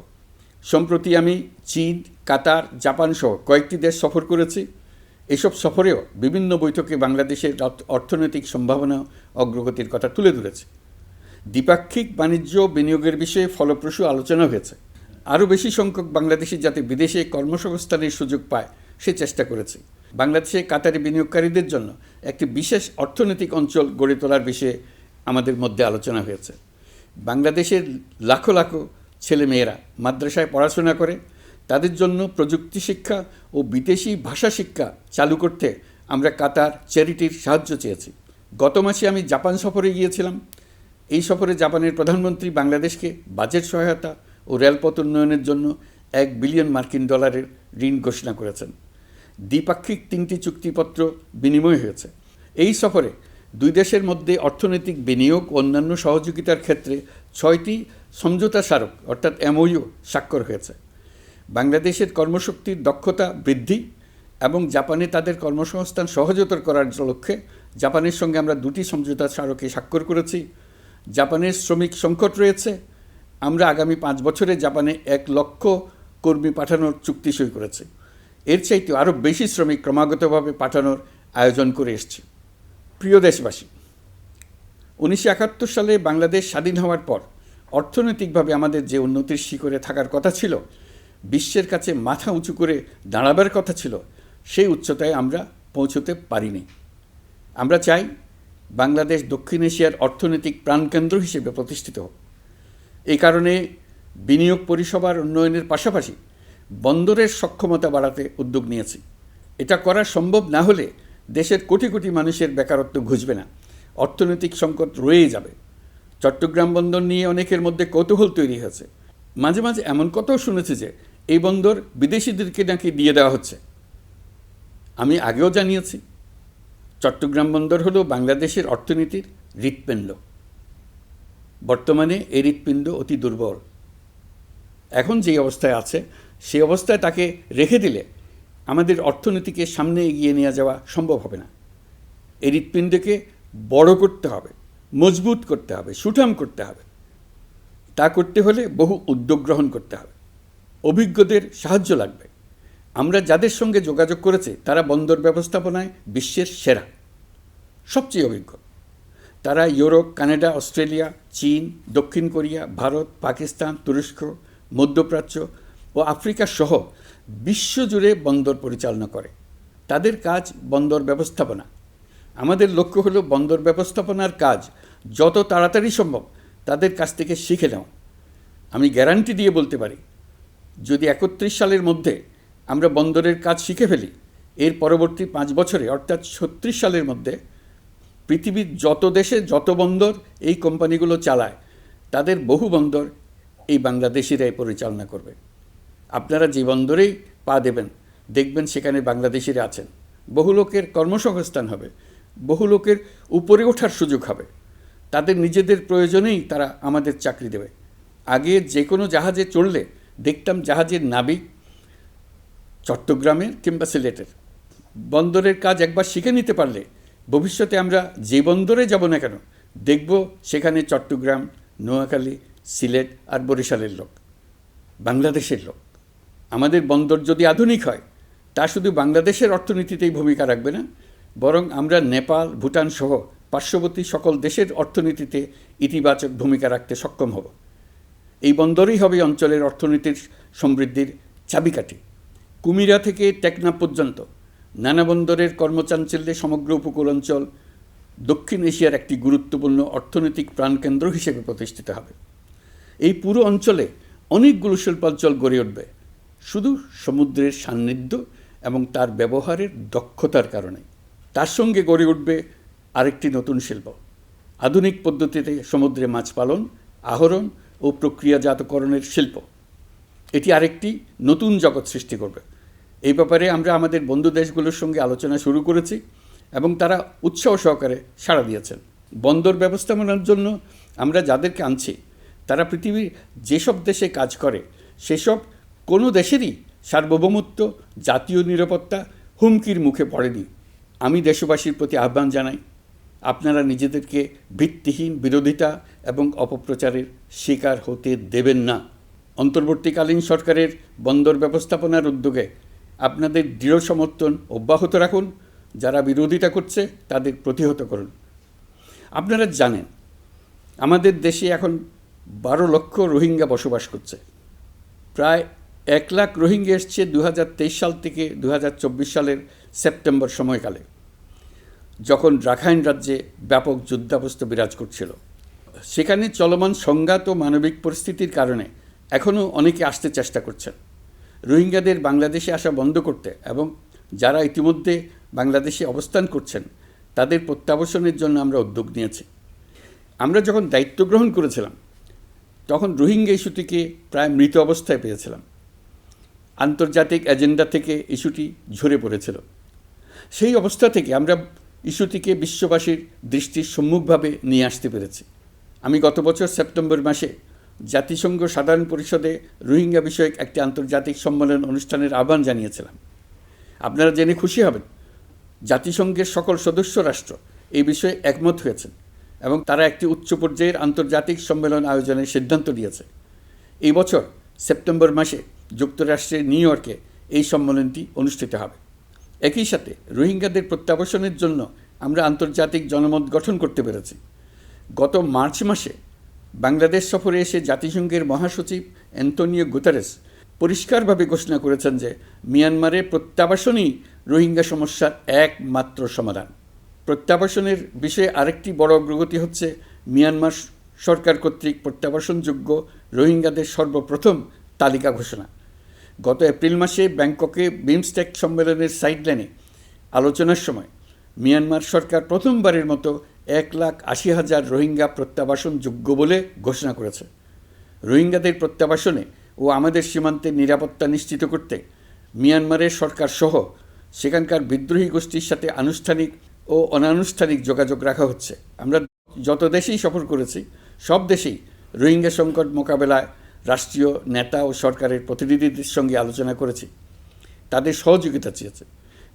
Speaker 1: সম্প্রতি আমি চীন, কাতার, জাপান সহ কয়েকটি দেশ সফর করেছি। এসব সফরেও বিভিন্ন বৈঠকে বাংলাদেশের অর্থনৈতিক সম্ভাবনা অগ্রগতির কথা তুলে ধরেছি। দ্বিপাক্ষিক বাণিজ্য বিনিয়োগের বিষয়ে ফলপ্রসূ আলোচনা হয়েছে। আরও বেশি সংখ্যক বাংলাদেশি যাতে বিদেশে কর্মসংস্থানের সুযোগ পায় সে চেষ্টা করেছি। বাংলাদেশে কাতারি বিনিয়োগকারীদের জন্য একটি বিশেষ অর্থনৈতিক অঞ্চল গড়ে তোলার বিষয়ে আমাদের মধ্যে আলোচনা হয়েছে। বাংলাদেশের লাখো লাখো ছেলেমেয়েরা মাদ্রাসায় পড়াশোনা করে, তাদের জন্য প্রযুক্তি শিক্ষা ও বিদেশি ভাষা শিক্ষা চালু করতে আমরা কাতার চ্যারিটির সাহায্য চেয়েছি। গত মাসে আমি জাপান সফরে গিয়েছিলাম। এই সফরে জাপানের প্রধানমন্ত্রী বাংলাদেশকে বাজেট সহায়তা ও রেলপথ উন্নয়নের জন্য $1 বিলিয়ন মার্কিন ডলারের ঋণ ঘোষণা করেছেন। দ্বিপাক্ষিক 3টি চুক্তিপত্র বিনিময় হয়েছে। এই সফরে দুই দেশের মধ্যে অর্থনৈতিক বিনিয়োগ ও অন্যান্য সহযোগিতার ক্ষেত্রে 6টি সমঝোতা স্মারক অর্থাৎ এমওইউ স্বাক্ষর হয়েছে। বাংলাদেশের কর্মশক্তির দক্ষতা বৃদ্ধি এবং জাপানে তাদের কর্মসংস্থান সহজতর করার লক্ষ্যে জাপানের সঙ্গে আমরা 2টি সমঝোতা স্মারকে স্বাক্ষর করেছি। জাপানের শ্রমিক সংকট রয়েছে, আমরা আগামী 5 বছরে জাপানে 1 লক্ষ কর্মী পাঠানোর চুক্তি সই করেছি। এর চাইতে আরও বেশি শ্রমিক ক্রমাগতভাবে পাঠানোর আয়োজন করে এসছে। প্রিয় দেশবাসী, 1971 সালে বাংলাদেশ স্বাধীন হওয়ার পর অর্থনৈতিকভাবে আমাদের যে উন্নতির শিখরে থাকার কথা ছিল, বিশ্বের কাছে মাথা উঁচু করে দাঁড়াবার কথা ছিল, সেই উচ্চতায় আমরা পৌঁছতে পারিনি। আমরা চাই বাংলাদেশ দক্ষিণ এশিয়ার অর্থনৈতিক প্রাণকেন্দ্র হিসেবে প্রতিষ্ঠিত হোক। এই কারণে বিনিয়োগ পরিষেবার উন্নয়নের পাশাপাশি বন্দরের সক্ষমতা বাড়াতে উদ্যোগ নিয়েছি। এটা করা সম্ভব না হলে দেশের কোটি কোটি মানুষের বেকারত্ব ঘুচবে না, অর্থনৈতিক সংকট রয়েই যাবে। চট্টগ্রাম বন্দর নিয়ে অনেকের মধ্যে কৌতূহল তৈরি হয়েছে। মাঝে মাঝে এমন কথাও শুনেছি যে এই বন্দর বিদেশিদেরকে নাকি দিয়ে দেওয়া হচ্ছে। আমি আগেও জানিয়েছি, চট্টগ্রাম বন্দর হলো বাংলাদেশের অর্থনীতির হৃৎপিণ্ড। বর্তমানে এই হৃৎপিণ্ড অতি দুর্বল। এখন যে অবস্থায় আছে সেই অবস্থায় তাকে রেখে দিলে আমাদের অর্থনীতিকে সামনে এগিয়ে নিয়ে যাওয়া সম্ভব হবে না। এই হৃৎপিণ্ডকে বড় করতে হবে, মজবুত করতে হবে, সুঠাম করতে হবে। তা করতে হলে বহু উদ্যোগ গ্রহণ করতে হবে, অভিজ্ঞদের সাহায্য লাগবে। আমরা যাদের সঙ্গে যোগাযোগ করেছি তারা বন্দর ব্যবস্থাপনায় বিশ্বের সেরা, সবচেয়ে অভিজ্ঞ। তারা ইউরোপ, কানাডা, অস্ট্রেলিয়া, চীন, দক্ষিণ কোরিয়া, ভারত, পাকিস্তান, তুরস্ক, মধ্যপ্রাচ্য ও আফ্রিকা সহ বিশ্বজুড়ে বন্দর পরিচালনা করে। তাদের কাজ বন্দর ব্যবস্থাপনা। আমাদের লক্ষ্য হলো বন্দর ব্যবস্থাপনার কাজ যত তাড়াতাড়ি সম্ভব তাদের কাছ থেকে শিখে নেওয়া। আমি গ্যারান্টি দিয়ে বলতে পারি, যদি 31 সালের মধ্যে আমরা বন্দরের কাজ শিখে ফেলি, এর পরবর্তী 5 বছরে অর্থাৎ 36 সালের মধ্যে পৃথিবীর যত দেশে যত বন্দর এই কোম্পানিগুলো চালায় তাদের বহু বন্দর এই বাংলাদেশিরাই পরিচালনা করবে। আপনারা যে বন্দরেই পা দেবেন দেখবেন সেখানে বাংলাদেশিরা আছেন। বহু লোকের কর্মসংস্থান হবে, বহু লোকের উপরে ওঠার সুযোগ হবে। তাদের নিজেদের প্রয়োজনেই তারা আমাদের চাকরি দেবে। আগে যে কোনো জাহাজে চড়লে দেখতাম জাহাজের নাবিক চট্টগ্রামের কিংবা সিলেটের। বন্দরের কাজ একবার শিখে নিতে পারলে ভবিষ্যতে আমরা যে বন্দরে যাব না কেন দেখব সেখানে চট্টগ্রাম, নোয়াখালী, সিলেট আর বরিশালের লোক, বাংলাদেশের লোক। আমাদের বন্দর যদি আধুনিক হয় তা শুধু বাংলাদেশের অর্থনীতিতেই ভূমিকা রাখবে না, বরং আমরা নেপাল, ভুটান সহ পার্শ্ববর্তী সকল দেশের অর্থনীতিতে ইতিবাচক ভূমিকা রাখতে সক্ষম হব। এই বন্দরই হবে অঞ্চলের অর্থনীতির সমৃদ্ধির চাবিকাঠি। কুমিরা থেকে টেকনাফ পর্যন্ত নানা বন্দরের কর্মচাঞ্চল্যে সমগ্র উপকূল অঞ্চল দক্ষিণ এশিয়ার একটি গুরুত্বপূর্ণ অর্থনৈতিক প্রাণকেন্দ্র হিসেবে প্রতিষ্ঠিত হবে। এই পুরো অঞ্চলে অনেকগুলো শিল্পাঞ্চল গড়ে উঠবে শুধু সমুদ্রের সান্নিধ্য এবং তার ব্যবহারের দক্ষতার কারণে। তার সঙ্গে গড়ে উঠবে আরেকটি নতুন শিল্প, আধুনিক পদ্ধতিতে সমুদ্রে মাছ পালন, আহরণ ও প্রক্রিয়াজাতকরণের শিল্প। এটি আরেকটি নতুন জগৎ সৃষ্টি করবে। এই ব্যাপারে আমরা আমাদের বন্ধু দেশগুলোর সঙ্গে আলোচনা শুরু করেছি এবং তারা উৎসাহ সহকারে সাড়া দিয়েছেন। বন্দর ব্যবস্থাপনার জন্য আমরা যাদেরকে আনছি তারা পৃথিবীর যেসব দেশে কাজ করে সেসব কোনো দেশেরই সার্বভৌমত্ব, জাতীয় নিরাপত্তা হুমকির মুখে পড়েনি। আমি দেশবাসীর প্রতি আহ্বান জানাই, আপনারা নিজেদেরকে ভিত্তিহীন বিরোধিতা এবং অপপ্রচারের শিকার হতে দেবেন না। অন্তর্বর্তীকালীন সরকারের বন্দর ব্যবস্থাপনার উদ্যোগে আপনাদের দৃঢ় সমর্থন অব্যাহত রাখুন। যারা বিরোধিতা করছে তাদের প্রতিহত করুন। আপনারা জানেন আমাদের দেশে এখন 12 লক্ষ রোহিঙ্গা বসবাস করছে। প্রায় 1 লাখ রোহিঙ্গা এসছে 2023 সাল থেকে 2024 সালের সেপ্টেম্বর সময়কালে, যখন রাখাইন রাজ্যে ব্যাপক যুদ্ধাবস্থা বিরাজ করছিল। সেখানে চলমান সংঘাত ও মানবিক পরিস্থিতির কারণে এখনও অনেকে আসতে চেষ্টা করছেন। রোহিঙ্গাদের বাংলাদেশে আসা বন্ধ করতে এবং যারা ইতিমধ্যে বাংলাদেশে অবস্থান করছেন তাদের প্রত্যাবাসনের জন্য আমরা উদ্যোগ নিয়েছি। আমরা যখন দায়িত্ব গ্রহণ করেছিলাম তখন রোহিঙ্গা ইস্যুটিকে প্রায় মৃত অবস্থায় পেয়েছিলাম। আন্তর্জাতিক এজেন্ডা থেকে ইস্যুটি ঝরে পড়েছিল। সেই অবস্থা থেকে আমরা ইস্যুটিকে বিশ্ববাসীর দৃষ্টির সম্মুখভাবে নিয়ে আসতে পেরেছি। আমি গত বছর সেপ্টেম্বর মাসে জাতিসংঘ সাধারণ পরিষদে রোহিঙ্গা বিষয়ক একটি আন্তর্জাতিক সম্মেলন অনুষ্ঠানের আহ্বান জানিয়েছিলাম। আপনারা জেনে খুশি হবেন, জাতিসংঘের সকল সদস্য রাষ্ট্র এই বিষয়ে একমত হয়েছেন এবং তারা একটি উচ্চ পর্যায়ের আন্তর্জাতিক সম্মেলন আয়োজনের সিদ্ধান্ত নিয়েছে। এই বছর সেপ্টেম্বর মাসে যুক্তরাষ্ট্রের নিউ ইয়র্কে এই সম্মেলনটি অনুষ্ঠিত হবে। একই সাথে রোহিঙ্গাদের প্রত্যাবাসনের জন্য আমরা আন্তর্জাতিক জনমত গঠন করতে পেরেছি। গত মার্চ মাসে বাংলাদেশ সফরে এসে জাতিসংঘের মহাসচিব অ্যান্তোনিও গুতেরেস পরিষ্কারভাবে ঘোষণা করেছেন যে মিয়ানমারের প্রত্যাবাসনই রোহিঙ্গা সমস্যার একমাত্র সমাধান। প্রত্যাবাসনের বিষয়ে আরেকটি বড় অগ্রগতি হচ্ছে মিয়ানমার সরকার কর্তৃক প্রত্যাবাসনযোগ্য রোহিঙ্গাদের সর্বপ্রথম তালিকা ঘোষণা। গত এপ্রিল মাসে ব্যাংককে বিমস্টেক সম্মেলনের সাইডলাইনে আলোচনার সময় মিয়ানমার সরকার প্রথমবারের মতো 1,80,000 রোহিঙ্গা প্রত্যাবাসনযোগ্য বলে ঘোষণা করেছে। রোহিঙ্গাদের প্রত্যাবাসনে ও আমাদের সীমান্তের নিরাপত্তা নিশ্চিত করতে মিয়ানমারের সরকার সহ সেখানকার বিদ্রোহী গোষ্ঠীর সাথে আনুষ্ঠানিক ও অনানুষ্ঠানিক যোগাযোগ রাখা হচ্ছে। আমরা যত দেশেই সফর করেছি সব দেশেই রোহিঙ্গা সংকট মোকাবেলায় রাষ্ট্রীয় নেতা ও সরকারের প্রতিনিধিদের সঙ্গে আলোচনা করেছি, তাদের সহযোগিতা চেয়েছে।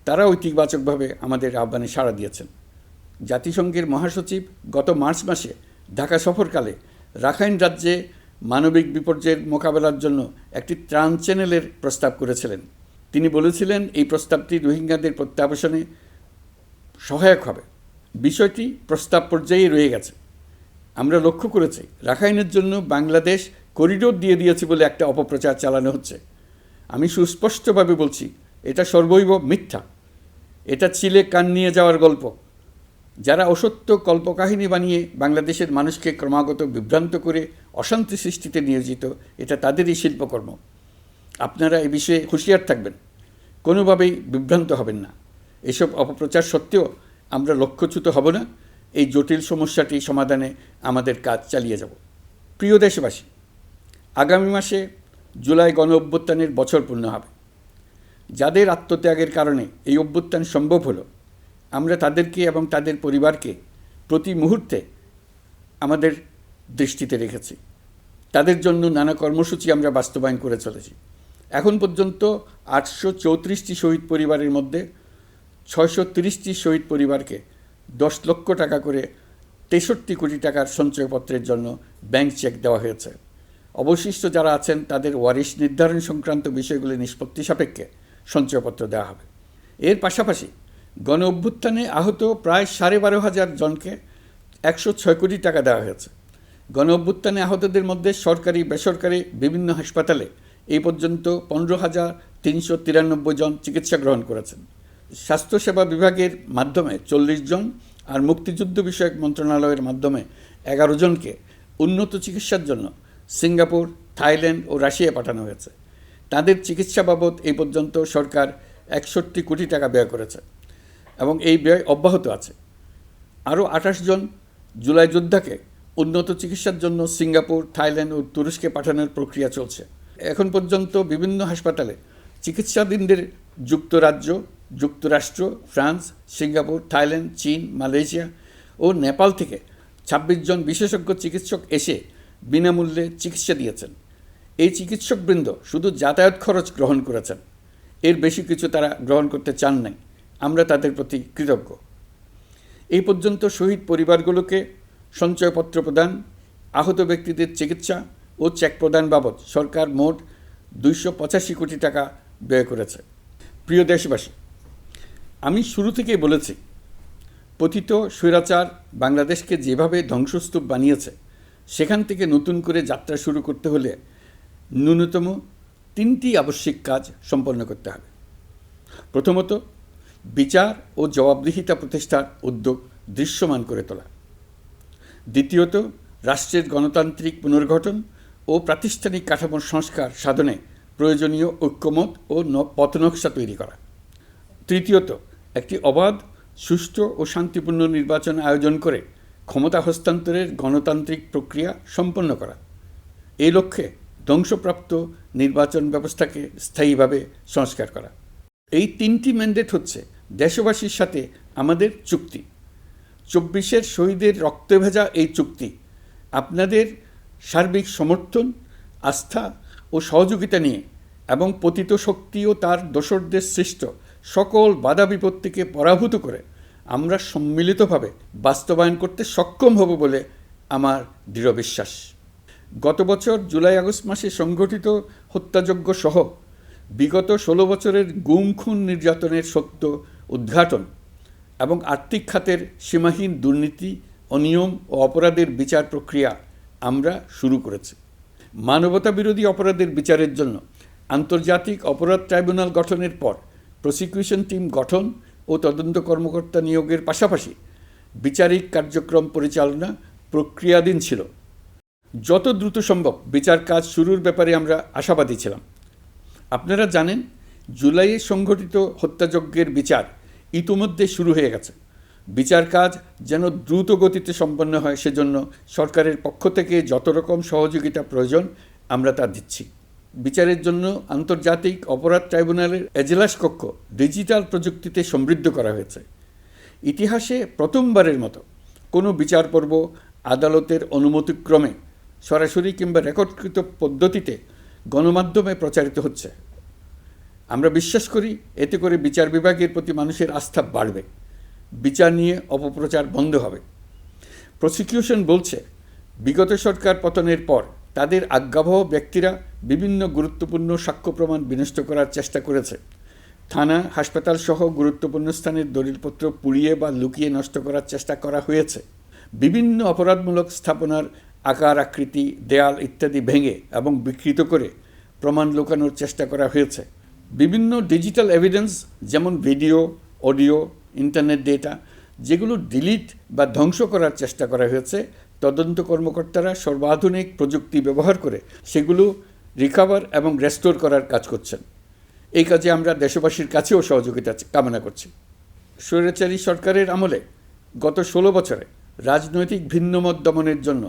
Speaker 1: তারা ইতিবাচকভাবে আমাদের আহ্বানে সাড়া দিয়েছেন। জাতিসংঘের মহাসচিব গত মার্চ মাসে ঢাকা সফরকালে রাখাইন রাজ্যে মানবিক বিপর্যয়ের মোকাবেলার জন্য একটি ত্রাণ চ্যানেলের প্রস্তাব করেছিলেন। তিনি বলেছিলেন এই প্রস্তাবটি রোহিঙ্গাদের প্রত্যাবাসনে সহায়ক হবে। বিষয়টি প্রস্তাব পর্যায়ে রয়ে গেছে। আমরা লক্ষ্য করেছি রাখাইনের জন্য বাংলাদেশ করিডোর দিয়ে দিয়েছে বলে একটা অপপ্রচার চালানো হচ্ছে। আমি সুস্পষ্টভাবে বলছি, এটা সর্বৈব মিথ্যা। এটা চিলে কান নিয়ে যাওয়ার গল্প। যারা অসত্য কল্পকাহিনী বানিয়ে বাংলাদেশের মানুষকে ক্রমাগত বিভ্রান্ত করে অশান্তি সৃষ্টিতে নিয়োজিত, এটা তাদেরই শিল্পকর্ম। আপনারা এ বিষয়ে হুঁশিয়ার থাকবেন, কোনোভাবেই বিভ্রান্ত হবেন না। এসব অপপ্রচার সত্ত্বেও আমরা লক্ষ্যচ্যুত হব না। এই জটিল সমস্যাটি সমাধানে আমাদের কাজ চালিয়ে যাব। প্রিয় দেশবাসী, আগামী মাসে জুলাই গণ অভ্যুত্থানের বছর পূর্ণ হবে। যাদের আত্মত্যাগের কারণে এই অভ্যুত্থান সম্ভব হলো, আমরা তাদেরকে এবং তাদের পরিবারকে প্রতি মুহূর্তে আমাদের দৃষ্টিতে রেখেছি। তাদের জন্য নানা কর্মসূচি আমরা বাস্তবায়ন করে চলেছি। এখন পর্যন্ত 834টি শহীদ পরিবারের মধ্যে 630টি শহীদ পরিবারকে 10 লক্ষ টাকা করে 63 কোটি টাকার সঞ্চয়পত্রের জন্য ব্যাংক চেক দেওয়া হয়েছে। অবশিষ্ট যারা আছেন তাদের ওয়ারিশ নির্ধারণ সংক্রান্ত বিষয়গুলি নিষ্পত্তি সাপেক্ষে সঞ্চয়পত্র দেওয়া হবে। এর পাশাপাশি গণ অভ্যুত্থানে আহত প্রায় 12,500 জনকে 106 কোটি টাকা দেওয়া হয়েছে। গণ অভ্যুত্থানে আহতদের মধ্যে সরকারি বেসরকারি বিভিন্ন হাসপাতালে এই পর্যন্ত 15,393 জন চিকিৎসা গ্রহণ করেছেন। স্বাস্থ্যসেবা বিভাগের মাধ্যমে 40 জন আর মুক্তিযুদ্ধ বিষয়ক মন্ত্রণালয়ের মাধ্যমে 11 জনকে উন্নত চিকিৎসার জন্য সিঙ্গাপুর, থাইল্যান্ড ও রাশিয়া পাঠানো হয়েছে। তাদের চিকিৎসা বাবদ এই পর্যন্ত সরকার 61 কোটি টাকা ব্যয় করেছে এবং এই ব্যয় অব্যাহত আছে। আরও 28 জন জুলাই যোদ্ধাকে উন্নত চিকিৎসার জন্য সিঙ্গাপুর, থাইল্যান্ড ও তুরস্কে পাঠানোর প্রক্রিয়া চলছে। এখন পর্যন্ত বিভিন্ন হাসপাতালে চিকিৎসাধীনদের যুক্তরাজ্য, যুক্তরাষ্ট্র, ফ্রান্স, সিঙ্গাপুর, থাইল্যান্ড, চীন, মালয়েশিয়া ও নেপাল থেকে 26 জন বিশেষজ্ঞ চিকিৎসক এসে বিনামূল্যে চিকিৎসা দিয়েছেন। এই চিকিৎসকবৃন্দ শুধু যাতায়াত খরচ গ্রহণ করেছেন, এর বেশি কিছু তারা গ্রহণ করতে চান নাই। আমরা তাদের প্রতি কৃতজ্ঞ। এই পর্যন্ত শহীদ পরিবারগুলোকে সঞ্চয়পত্র প্রদান, আহত ব্যক্তিদের চিকিৎসা ও চেক প্রদান বাবদ সরকার মোট 285 কোটি টাকা ব্যয় করেছে। প্রিয় দেশবাসী, আমি শুরু থেকেই বলেছি, পতিত স্বৈরাচার বাংলাদেশকে যেভাবে ধ্বংসস্তূপ বানিয়েছে, সেখান থেকে নতুন করে যাত্রা শুরু করতে হলে ন্যূনতম 3টি আবশ্যিক কাজ সম্পন্ন করতে হবে। প্রথমত, বিচার ও জবাবদিহিতা প্রতিষ্ঠার উদ্যোগ দৃশ্যমান করে তোলা। দ্বিতীয়ত, রাষ্ট্রের গণতান্ত্রিক পুনর্গঠন ও প্রাতিষ্ঠানিক কাঠামোর সংস্কার সাধনে প্রয়োজনীয় ঐক্যমত ও পথনকশা তৈরি করা। তৃতীয়ত, একটি অবাধ, সুষ্ঠু ও শান্তিপূর্ণ নির্বাচন আয়োজন করে ক্ষমতা হস্তান্তরের গণতান্ত্রিক প্রক্রিয়া সম্পন্ন করা। এই লক্ষ্যে ধ্বংসপ্রাপ্ত নির্বাচন ব্যবস্থাকে স্থায়ীভাবে সংস্কার করা। এই 3টি ম্যান্ডেট হচ্ছে দেশবাসীর সাথে আমাদের চুক্তি। 24-এর শহীদের রক্তে ভেজা এই চুক্তি আপনাদের সার্বিক সমর্থন, আস্থা ও সহযোগিতা নিয়ে এবং পতিত শক্তি ও তার দোসরদের সৃষ্ট সকল বাধা বিপত্তিকে পরাভূত করে আমরা সম্মিলিতভাবে বাস্তবায়ন করতে সক্ষম হব বলে আমার দৃঢ় বিশ্বাস। গত বছর জুলাই আগস্ট মাসে সংঘটিত হত্যাযজ্ঞ সহ বিগত 16 বছরের গুম খুন নির্যাতনের সত্য উদ্ঘাটন এবং আর্থিক খাতের সীমাহীন দুর্নীতি, অনিয়ম ও অপরাধের বিচার প্রক্রিয়া আমরা শুরু করেছি। মানবতাবিরোধী অপরাধের বিচারের জন্য আন্তর্জাতিক অপরাধ ট্রাইব্যুনাল গঠনের পর প্রসিকিউশন টিম গঠন ও তদন্ত কর্মকর্তা নিয়োগের পাশাপাশি বিচারিক কার্যক্রম পরিচালনা প্রক্রিয়াধীন ছিল। যত দ্রুত সম্ভব বিচার কাজ শুরুর ব্যাপারে আমরা আশাবাদী ছিলাম। আপনারা জানেন, জুলাইয়ে সংঘটিত হত্যাযজ্ঞের বিচার ইতিমধ্যে শুরু হয়ে গেছে। বিচার কাজ যেন দ্রুত গতিতে সম্পন্ন হয় সেজন্য সরকারের পক্ষ থেকে যত রকম সহযোগিতা প্রয়োজন আমরা তা দিচ্ছি। বিচারের জন্য আন্তর্জাতিক অপরাধ ট্রাইব্যুনালের এজলাস কক্ষ ডিজিটাল প্রযুক্তিতে সমৃদ্ধ করা হয়েছে। ইতিহাসে প্রথমবারের মতো কোনো বিচার পর্ব আদালতের অনুমতিক্রমে সরাসরি কিংবা রেকর্ডকৃত পদ্ধতিতে গণমাধ্যমে প্রচারিত হচ্ছে। আমরা বিশ্বাস করি এতে করে বিচার বিভাগের প্রতি মানুষের আস্থা বাড়বে, বিচার নিয়ে অপপ্রচার বন্ধ হবে। প্রসিকিউশন বলছে, বিগত সরকার পতনের পর তাদের আজ্ঞাবহ ব্যক্তিরা বিভিন্ন গুরুত্বপূর্ণ সাক্ষ্য প্রমাণ বিনষ্ট করার চেষ্টা করেছে। থানা, হাসপাতাল সহ গুরুত্বপূর্ণ স্থানের দলিলপত্র পুড়িয়ে বা লুকিয়ে নষ্ট করার চেষ্টা করা হয়েছে। বিভিন্ন অপরাধমূলক স্থাপনার আকার, আকৃতি, দেয়াল ইত্যাদি ভেঙে এবং বিকৃত করে প্রমাণ লুকানোর চেষ্টা করা হয়েছে। বিভিন্ন ডিজিটাল এভিডেন্স যেমন ভিডিও, অডিও, ইন্টারনেট ডেটা যেগুলো ডিলিট বা ধ্বংস করার চেষ্টা করা হয়েছে, তদন্ত কর্মকর্তারা সর্বাধুনিক প্রযুক্তি ব্যবহার করে সেগুলো রিকভার এবং রেস্টোর করার কাজ করছেন। এই কাজে আমরা দেশবাসীর কাছেও সহযোগিতা কামনা করছি। স্বৈরাচারী সরকারের আমলে গত 16 বছরে রাজনৈতিক ভিন্নমত দমনের জন্য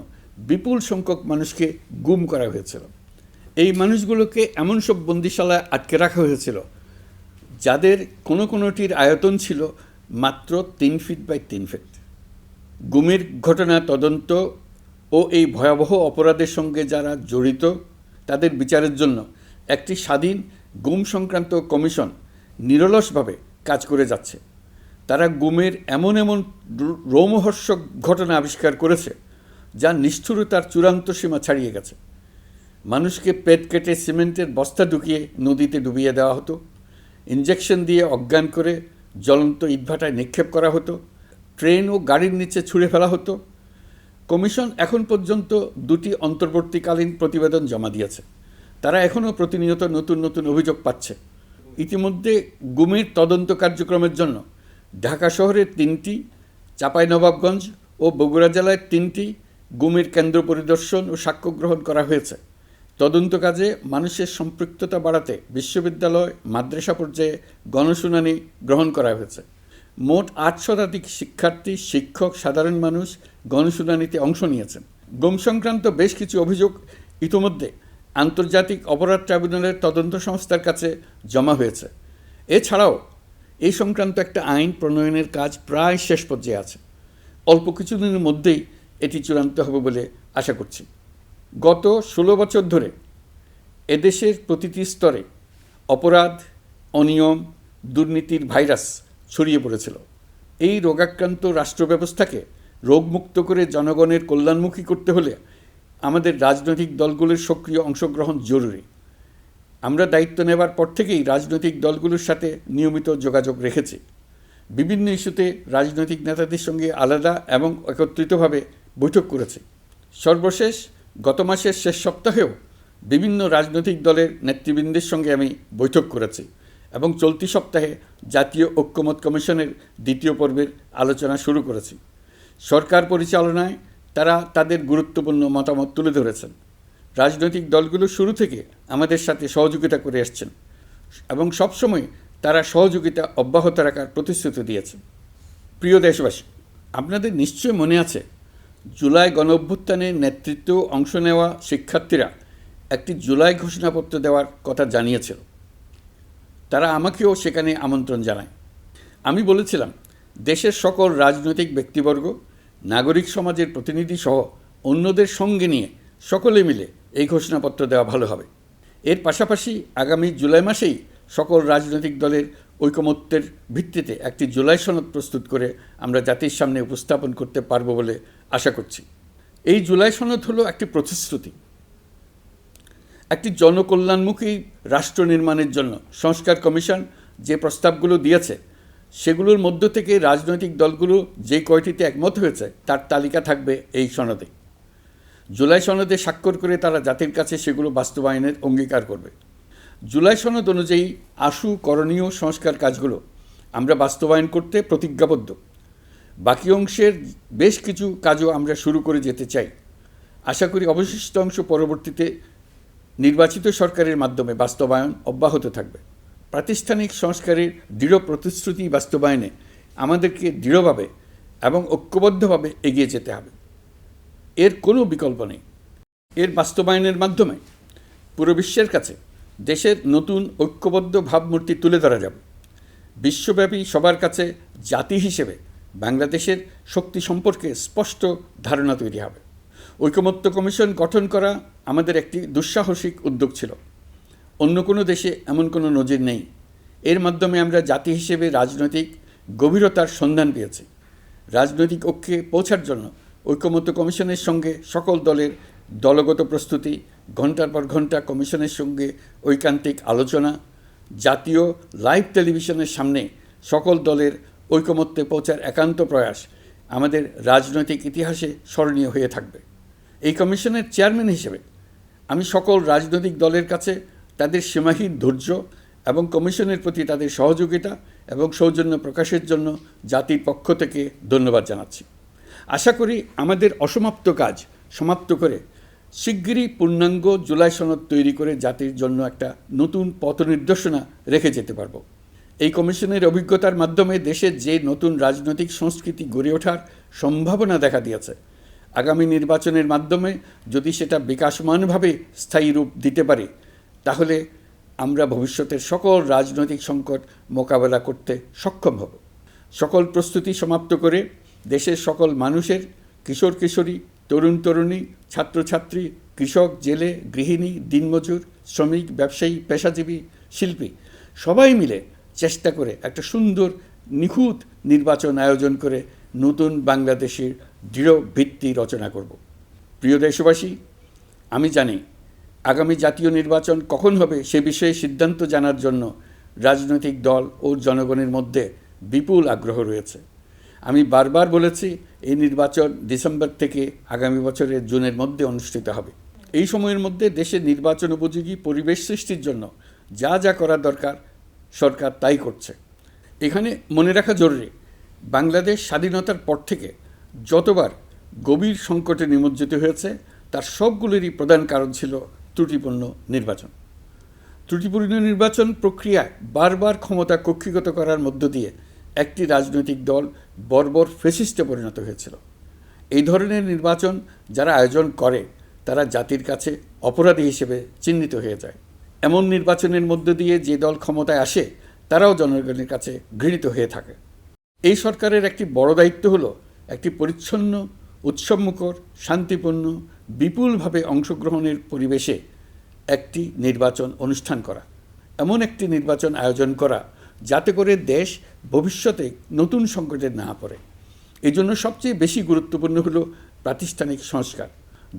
Speaker 1: বিপুল সংখ্যক মানুষকে গুম করা হয়েছিল। এই মানুষগুলোকে এমন সব বন্দিশালায় আটকে রাখা হয়েছিল যাদের কোনোটির আয়তন ছিল মাত্র 3 ফিট বাই 3 ফিট। গুমের ঘটনা তদন্ত ও এই ভয়াবহ অপরাধের সঙ্গে যারা জড়িত তাদের বিচারের জন্য একটি স্বাধীন গুম সংক্রান্ত কমিশন নিরলসভাবে কাজ করে যাচ্ছে। তারা গুমের এমন রোমহর্ষক ঘটনা আবিষ্কার করেছে যা নিষ্ঠুরতার চূড়ান্ত সীমা ছাড়িয়ে গেছে। মানুষকে পেট কেটে সিমেন্টের বস্তা ঢুকিয়ে নদীতে ডুবিয়ে দেওয়া হতো, ইঞ্জেকশন দিয়ে অজ্ঞান করে জ্বলন্ত ইটভাটায় নিক্ষেপ করা হতো, ট্রেন ও গাড়ির নিচে ছুঁড়ে ফেলা হতো। কমিশন এখন পর্যন্ত 2টি অন্তর্বর্তীকালীন প্রতিবেদন জমা দিয়েছে। তারা এখনও প্রতিনিয়ত নতুন অভিযোগ পাচ্ছে। ইতিমধ্যে গুমের তদন্ত কার্যক্রমের জন্য ঢাকা শহরের 3টি, চাঁপাইনবাবগঞ্জ ও বগুড়া জেলায় 3টি গুমের কেন্দ্র পরিদর্শন ও সাক্ষ্য গ্রহণ করা হয়েছে। তদন্ত কাজে মানুষের সম্পৃক্ততা বাড়াতে বিশ্ববিদ্যালয়, মাদ্রাসা পর্যায়ে গণশুনানি গ্রহণ করা হয়েছে। মোট 8 শতাধিক শিক্ষার্থী, শিক্ষক, সাধারণ মানুষ গণশুনানিতে অংশ নিয়েছেন। গুম সংক্রান্ত বেশ কিছু অভিযোগ ইতিমধ্যে আন্তর্জাতিক অপরাধ ট্রাইব্যুনালের তদন্ত সংস্থার কাছে জমা হয়েছে। এছাড়াও এই সংক্রান্ত একটা আইন প্রণয়নের কাজ প্রায় শেষ পর্যায়ে আছে। অল্প কিছুদিনের মধ্যেই এটি চূড়ান্ত হবে বলে আশা করছি। গত 16 বছর ধরে এদেশের প্রতিটি স্তরে অপরাধ, অনিয়ম, দুর্নীতির ভাইরাস ছড়িয়ে পড়েছিল। এই রোগাক্রান্ত রাষ্ট্র ব্যবস্থাকে রোগমুক্ত করে জনগণের কল্যাণমুখী করতে হলে আমাদের রাজনৈতিক দলগুলোর সক্রিয় অংশগ্রহণ জরুরি। আমরা দায়িত্ব নেবার পর থেকেই রাজনৈতিক দলগুলোর সাথে নিয়মিত যোগাযোগ রেখেছি। বিভিন্ন ইস্যুতে রাজনৈতিক নেতাদের সঙ্গে আলাদা এবং একত্রিতভাবে বৈঠক করেছি। সর্বশেষ গত মাসের শেষ সপ্তাহেও বিভিন্ন রাজনৈতিক দলের নেতৃবৃন্দের সঙ্গে আমি বৈঠক করেছি এবং চলতি সপ্তাহে জাতীয় ঐক্যমত কমিশনের 2য় পর্বের আলোচনা শুরু করেছি। সরকার পরিচালনায় তারা তাদের গুরুত্বপূর্ণ মতামত তুলে ধরেছেন। রাজনৈতিক দলগুলো শুরু থেকে আমাদের সাথে সহযোগিতা করে আসছেন এবং সবসময় তারা সহযোগিতা অব্যাহত রাখার প্রতিশ্রুতি দিয়েছে। প্রিয় দেশবাসী, আপনাদের নিশ্চয় মনে আছে জুলাই গণঅভ্যুত্থানে নেতৃত্ব অংশ নেওয়া শিক্ষার্থীরা একটি জুলাই ঘোষণাপত্র দেওয়ার কথা জানিয়েছিল। তারা আমাকেও সেখানে আমন্ত্রণ জানায়। আমি বলেছিলাম দেশের সকল রাজনৈতিক ব্যক্তিবর্গ, নাগরিক সমাজের প্রতিনিধি সহ অন্যদের সঙ্গে নিয়ে সকলে মিলে এই ঘোষণাপত্র দেওয়া ভালো হবে। এর পাশাপাশি আগামী জুলাই মাসেই সকল রাজনৈতিক দলের ঐকমত্যের ভিত্তিতে একটি জুলাই সনদ প্রস্তুত করে আমরা জাতির সামনে উপস্থাপন করতে পারব বলে আশা করছি। এই জুলাই সনদ হলো একটি প্রতিশ্রুতি, একটি জনকল্যাণমুখী রাষ্ট্র নির্মাণের জন্য সংস্কার কমিশন যে প্রস্তাবগুলো দিয়েছে সেগুলোর মধ্য থেকে রাজনৈতিক দলগুলো যে কয়টিতে একমত হয়েছে তার তালিকা থাকবে এই সনদে। জুলাই সনদে স্বাক্ষর করে তারা জাতির কাছে সেগুলো বাস্তবায়নের অঙ্গীকার করবে। জুলাই সনদ অনুযায়ী আশু করণীয় সংস্কার কাজগুলো আমরা বাস্তবায়ন করতে প্রতিজ্ঞাবদ্ধ। বাকি অংশের বেশ কিছু কাজও আমরা শুরু করে যেতে চাই। আশা করি অবশিষ্ট অংশ পরবর্তীতে নির্বাচিত সরকারের মাধ্যমে বাস্তবায়ন অব্যাহত থাকবে। প্রাতিষ্ঠানিক সংস্কারের দৃঢ় প্রতিশ্রুতি বাস্তবায়নে আমাদেরকে দৃঢ়ভাবে এবং ঐক্যবদ্ধভাবে এগিয়ে যেতে হবে। এর কোনো বিকল্প নেই। এর বাস্তবায়নের মাধ্যমে পুরো বিশ্বের কাছে দেশের নতুন ঐক্যবদ্ধ ভাবমূর্তি তুলে ধরা যাবে। বিশ্বব্যাপী সবার কাছে জাতি হিসেবে বাংলাদেশের শক্তি সম্পর্কে স্পষ্ট ধারণা তৈরি হবে। ঐকমত্য কমিশন গঠন করা আমাদের একটি দুঃসাহসিক উদ্যোগ ছিল। অন্য কোনো দেশে এমন কোনো নজির নেই। এর মাধ্যমে আমরা জাতি হিসেবে রাজনৈতিক গভীরতার সন্ধান পেয়েছি। রাজনৈতিক ঐক্যে পৌঁছার জন্য ঐকমত্য কমিশনের সঙ্গে সকল দলের দলগত প্রস্তুতি, ঘণ্টার পর ঘণ্টা কমিশনের সঙ্গে ঐকান্তিক আলোচনা, জাতীয় লাইভ টেলিভিশনের সামনে সকল দলের ঐকমত্যে পৌঁছার একান্ত প্রয়াস আমাদের রাজনৈতিক ইতিহাসে স্মরণীয় হয়ে থাকবে। এই কমিশনের চেয়ারম্যান হিসেবে আমি সকল রাজনৈতিক দলের কাছে তাদের সীমাহীন ধৈর্য এবং কমিশনের প্রতি তাদের সহযোগিতা এবং সৌজন্য প্রকাশের জন্য জাতির পক্ষ থেকে ধন্যবাদ জানাচ্ছি। আশা করি আমাদের অসমাপ্ত কাজ সমাপ্ত করে শিগগিরই পূর্ণাঙ্গ জুলাই সনদ তৈরি করে জাতির জন্য একটা নতুন পথ নির্দেশনা রেখে যেতে পারব। এই কমিশনের অভিজ্ঞতার মাধ্যমে দেশের যে নতুন রাজনৈতিক সংস্কৃতি গড়ে ওঠার সম্ভাবনা দেখা দিয়েছে, আগামী নির্বাচনের মাধ্যমে যদি সেটা বিকাশমানভাবে স্থায়ী রূপ দিতে পারে তাহলে আমরা ভবিষ্যতের সকল রাজনৈতিক সংকট মোকাবেলা করতে সক্ষম হব। সকল প্রস্তুতি সমাপ্ত করে দেশের সকল মানুষের, কিশোর কিশোরী, তরুণ তরুণী, ছাত্রছাত্রী, কৃষক, জেলে, গৃহিণী, দিনমজুর, শ্রমিক, ব্যবসায়ী, পেশাজীবী, শিল্পী সবাই মিলে চেষ্টা করে একটা সুন্দর নিখুঁত নির্বাচন আয়োজন করে নতুন বাংলাদেশের দৃঢ় ভিত্তি রচনা করব। প্রিয় দেশবাসী, আমি জানি আগামী জাতীয় নির্বাচন কখন হবে সে বিষয়ে সিদ্ধান্ত জানার জন্য রাজনৈতিক দল ও জনগণের মধ্যে বিপুল আগ্রহ রয়েছে। আমি বারবার বলেছি এই নির্বাচন ডিসেম্বর থেকে আগামী বছরের জুনের মধ্যে অনুষ্ঠিত হবে। এই সময়ের মধ্যে দেশের নির্বাচন উপযোগী পরিবেশ সৃষ্টির জন্য যা যা করা দরকার সরকার তাই করছে। এখানে মনে রাখা জরুরি, বাংলাদেশ স্বাধীনতার পর থেকে যতবার গভীর সংকটে নিমজ্জিত হয়েছে তার সবগুলোরই প্রধান কারণ ছিল ত্রুটিপূর্ণ নির্বাচন। ত্রুটিপূর্ণ নির্বাচন প্রক্রিয়ায় বারবার ক্ষমতা কক্ষিগত করার মধ্য দিয়ে একটি রাজনৈতিক দল বর্বর ফ্যাসিস্টে পরিণত হয়েছিল। এই ধরনের নির্বাচন যারা আয়োজন করে তারা জাতির কাছে অপরাধী হিসেবে চিহ্নিত হয়ে যায়। এমন নির্বাচনের মধ্য দিয়ে যে দল ক্ষমতায় আসে তারাও জনগণের কাছে ঘৃণিত হয়ে থাকে। এই সরকারের একটি বড় দায়িত্ব হলো একটি পরিচ্ছন্ন, উৎসবমুখর, শান্তিপূর্ণ, বিপুলভাবে অংশগ্রহণের পরিবেশে একটি নির্বাচন অনুষ্ঠান করা, এমন একটি নির্বাচন আয়োজন করা যাতে করে দেশ ভবিষ্যতে নতুন সংকটে না পড়ে। এই জন্য সবচেয়ে বেশি গুরুত্বপূর্ণ হলো প্রাতিষ্ঠানিক সংস্কার।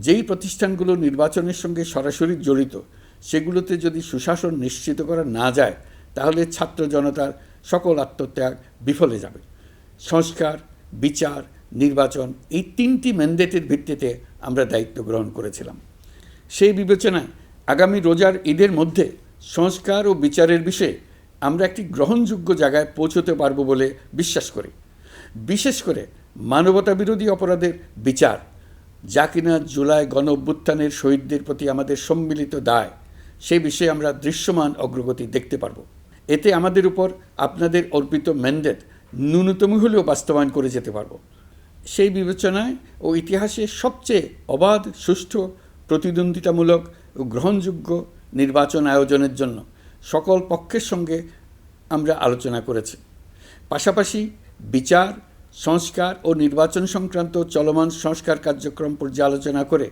Speaker 1: যেই প্রতিষ্ঠানগুলো নির্বাচনের সঙ্গে সরাসরি জড়িত সেগুলোতে যদি সুশাসন নিশ্চিত করা না যায় তাহলে ছাত্র জনতার সকল আত্মত্যাগ বিফলে যাবে। সংস্কার, বিচার, নির্বাচন এই তিনটি ম্যান্ডেটের ভিত্তিতে আমরা দায়িত্ব গ্রহণ করেছিলাম। সেই বিবেচনায় আগামী রোজার ঈদের মধ্যে সংস্কার ও বিচারের বিষয়ে আমরা একটি গ্রহণযোগ্য জায়গায় পৌঁছতে পারব বলে বিশ্বাস করি। বিশেষ করে মানবতা বিরোধী অপরাধের বিচার, যা কিনা জুলাই গণ অভ্যুত্থানের শহীদদের প্রতি আমাদের সম্মিলিত দায়, সেই বিষয়ে আমরা দৃশ্যমান অগ্রগতি দেখতে পারব। এতে আমাদের উপর আপনাদের অর্পিত ম্যান্ডেট ন্যূনতম হলেও বাস্তবায়ন করে যেতে পারব। সেই বিবেচনায় ও ইতিহাসে সবচেয়ে অবাধ, সুষ্ঠু, প্রতিদ্বন্দ্বিতামূলক ও গ্রহণযোগ্য নির্বাচন আয়োজনের জন্য সকল পক্ষের সঙ্গে আমরা আলোচনা করেছি। পাশাপাশি বিচার, সংস্কার ও নির্বাচন সংক্রান্ত চলমান সংস্কার কার্যক্রম পর্যালোচনা করে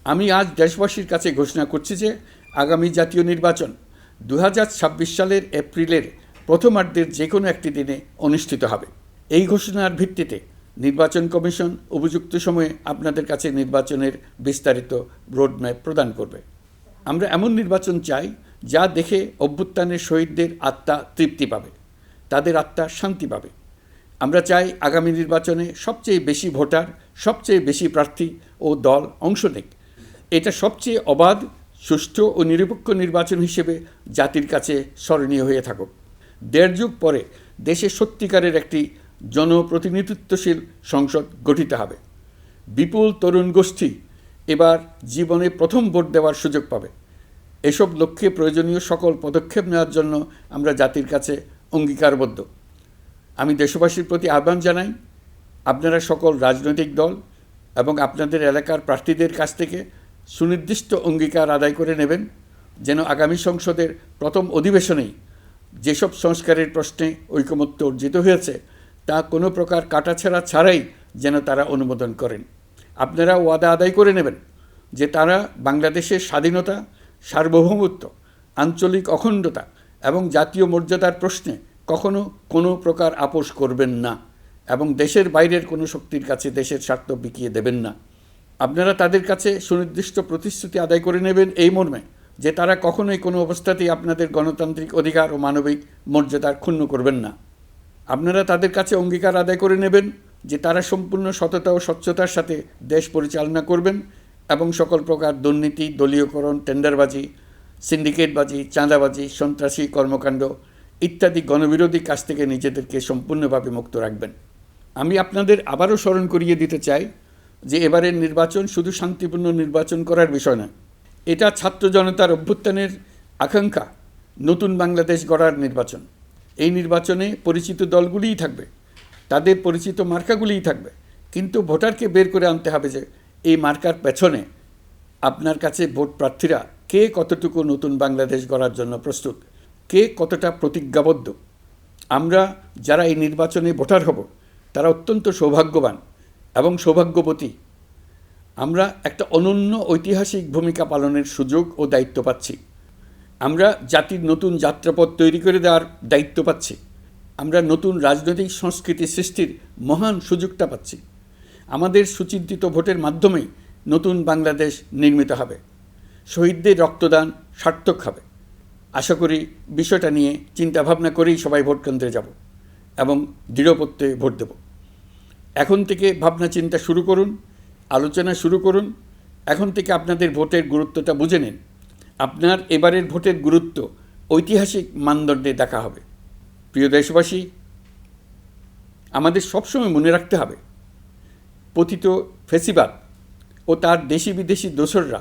Speaker 1: আমি আজ দেশবাসীর কাছে ঘোষণা করছি যে আগামী জাতীয় নির্বাচন 2026 সালের এপ্রিলের প্রথমার্ধের যে কোনো একটি দিনে অনুষ্ঠিত হবে। এই ঘোষণার ভিত্তিতে নির্বাচন কমিশন উপযুক্ত সময়ে আপনাদের কাছে নির্বাচনের বিস্তারিত রোডম্যাপ প্রদান করবে। আমরা এমন নির্বাচন চাই যা দেখে অভ্যুত্থানের শহীদদের আত্মা তৃপ্তি পাবে, তাদের আত্মা শান্তি পাবে। আমরা চাই আগামী নির্বাচনে সবচেয়ে বেশি ভোটার, সবচেয়ে বেশি প্রার্থী ও দল অংশ নেক। এটা সবচেয়ে অবাধ, সুষ্ঠু ও নিরপেক্ষ নির্বাচন হিসেবে জাতির কাছে স্মরণীয় হয়ে থাকুক। 1.5 যুগ পরে দেশে সত্যিকারের একটি জনপ্রতিনিধিত্বশীল সংসদ গঠিত হবে। বিপুল তরুণ গোষ্ঠী এবার জীবনে প্রথম ভোট দেওয়ার সুযোগ পাবে। এসব লক্ষ্যে প্রয়োজনীয় সকল পদক্ষেপ নেওয়ার জন্য আমরা জাতির কাছে অঙ্গীকারবদ্ধ। আমি দেশবাসীর প্রতি আহ্বান জানাই, আপনারা সকল রাজনৈতিক দল এবং আপনাদের এলাকার প্রার্থীদের কাছ থেকে সুনির্দিষ্ট অঙ্গীকার আদায় করে নেবেন, যেন আগামী সংসদের প্রথম অধিবেশনেই যেসব সংস্কারের প্রশ্নে ঐকমত্য অর্জিত হয়েছে তা কোনো প্রকার কাটাছেঁড়া ছাড়াই যেন তারা অনুমোদন করেন। আপনারা ওয়াদা আদায় করে নেবেন যে তারা বাংলাদেশের স্বাধীনতা, সার্বভৌমত্ব, আঞ্চলিক অখণ্ডতা এবং জাতীয় মর্যাদার প্রশ্নে কখনো কোনো প্রকার আপোষ করবেন না এবং দেশের বাইরের কোনো শক্তির কাছে দেশের স্বার্থ বিকিয়ে দেবেন না। আপনারা তাদের কাছে সুনির্দিষ্ট প্রতিশ্রুতি আদায় করে নেবেন এই মর্মে যে তারা কখনোই কোনো অবস্থাতেই আপনাদের গণতান্ত্রিক অধিকার ও মানবিক মর্যাদার ক্ষুণ্ণ করবেন না। আপনারা তাদের কাছে অঙ্গীকার আদায় করে নেবেন যে তারা সম্পূর্ণ সততা ও স্বচ্ছতার সাথে দেশ পরিচালনা করবেন এবং সকল প্রকার দুর্নীতি, দলীয়করণ, টেন্ডারবাজি, সিন্ডিকেটবাজি, চাঁদাবাজি, সন্ত্রাসী কর্মকাণ্ড ইত্যাদি গণবিরোধী কাজ থেকে নিজেদেরকে সম্পূর্ণভাবে মুক্ত রাখবেন। আমি আপনাদের আবারও স্মরণ করিয়ে দিতে চাই যে এবারের নির্বাচন শুধু শান্তিপূর্ণ নির্বাচন করার বিষয় নয়, এটা ছাত্র জনতার অভ্যুত্থানের আকাঙ্ক্ষা নতুন বাংলাদেশ গড়ার নির্বাচন। এই নির্বাচনে পরিচিত দলগুলিই থাকবে, তাদের পরিচিত মার্কাগুলিই থাকবে, কিন্তু ভোটারকে বের করে আনতে হবে যে এই মার্কার পেছনে আপনার কাছে ভোট প্রার্থীরা কে কতটুকু নতুন বাংলাদেশ গড়ার জন্য প্রস্তুত, কে কতটা প্রতিজ্ঞাবদ্ধ। আমরা যারা এই নির্বাচনে ভোটার হব তারা অত্যন্ত সৌভাগ্যবান এবং সৌভাগ্যবতী। আমরা একটা অনন্য ঐতিহাসিক ভূমিকা পালনের সুযোগ ও দায়িত্ব পাচ্ছি। আমরা জাতির নতুন যাত্রাপথ তৈরি করে দেওয়ার দায়িত্ব পাচ্ছি। আমরা নতুন রাজনৈতিক সংস্কৃতি সৃষ্টির মহান সুযোগটা পাচ্ছি। আমাদের সুচিন্তিত ভোটের মাধ্যমেই নতুন বাংলাদেশ নির্মিত হবে। শহীদদের রক্তদান সার্থক হবে। আশা করি বিষয়টা নিয়ে চিন্তাভাবনা করেই সবাই ভোট কেন্দ্রে যাব এবং দৃঢ়প্রত্যয়ে ভোট দেব। এখন থেকে ভাবনা চিন্তা শুরু করুন, আলোচনা শুরু করুন। এখন থেকে আপনাদের ভোটের গুরুত্বটা বুঝে নিন। আপনার এবারের ভোটের গুরুত্ব ঐতিহাসিক মানদণ্ডে দেখা হবে। প্রিয় দেশবাসী, আমাদের সবসময় মনে রাখতে হবে পতিত ফ্যাসিবাদ ও তার দেশি বিদেশি দোসররা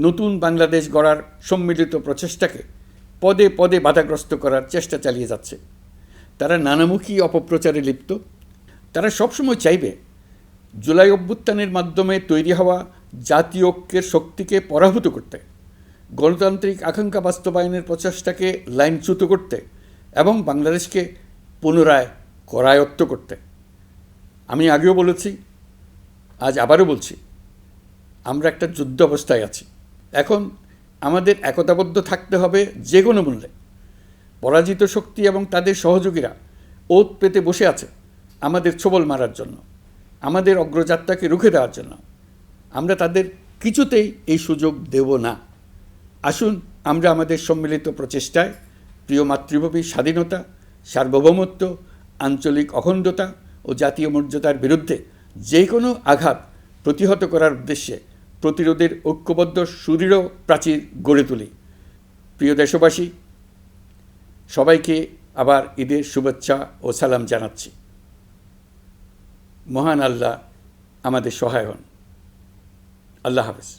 Speaker 1: নতুন বাংলাদেশ গড়ার সম্মিলিত প্রচেষ্টাকে পদে পদে বাধাগ্রস্ত করার চেষ্টা চালিয়ে যাচ্ছে। তারা নানামুখী অপপ্রচারে লিপ্ত। তারা সবসময় চাইবে জুলাই অভ্যুত্থানের মাধ্যমে তৈরি হওয়া জাতীয় ঐক্যের শক্তিকে পরাভূত করতে, গণতান্ত্রিক আকাঙ্ক্ষা বাস্তবায়নের প্রচেষ্টাকে লাইনচ্যুত করতে এবং বাংলাদেশকে পুনরায় করায়ত্ত করতে। আমি আগেও বলেছি, আজ আবারও বলছি, আমরা একটা যুদ্ধ অবস্থায় আছি। এখন আমাদের একতাবদ্ধ থাকতে হবে যে কোনো মূল্যে। পরাজিত শক্তি এবং তাদের সহযোগীরা ওত পেতে বসে আছে আমাদের ছোবল মারার জন্য, আমাদের অগ্রযাত্রাকে রুখে দেওয়ার জন্য। আমরা তাদের কিছুতেই এই সুযোগ দেব না। আসুন আমরা আমাদের সম্মিলিত প্রচেষ্টায় প্রিয় মাতৃভূমির স্বাধীনতা, সার্বভৌমত্ব, আঞ্চলিক অখণ্ডতা ও জাতীয় মর্যাদার বিরুদ্ধে যে কোনো আঘাত প্রতিহত করার উদ্দেশ্যে প্রতিরোধের ঐক্যবদ্ধ সুদৃঢ় প্রাচীর গড়ে তুলি। প্রিয় দেশবাসী, সবাইকে আবার ঈদের শুভেচ্ছা ও সালাম জানাচ্ছি। মহান আল্লাহ আমাদের সহায় হন। আল্লাহ হাফেজ।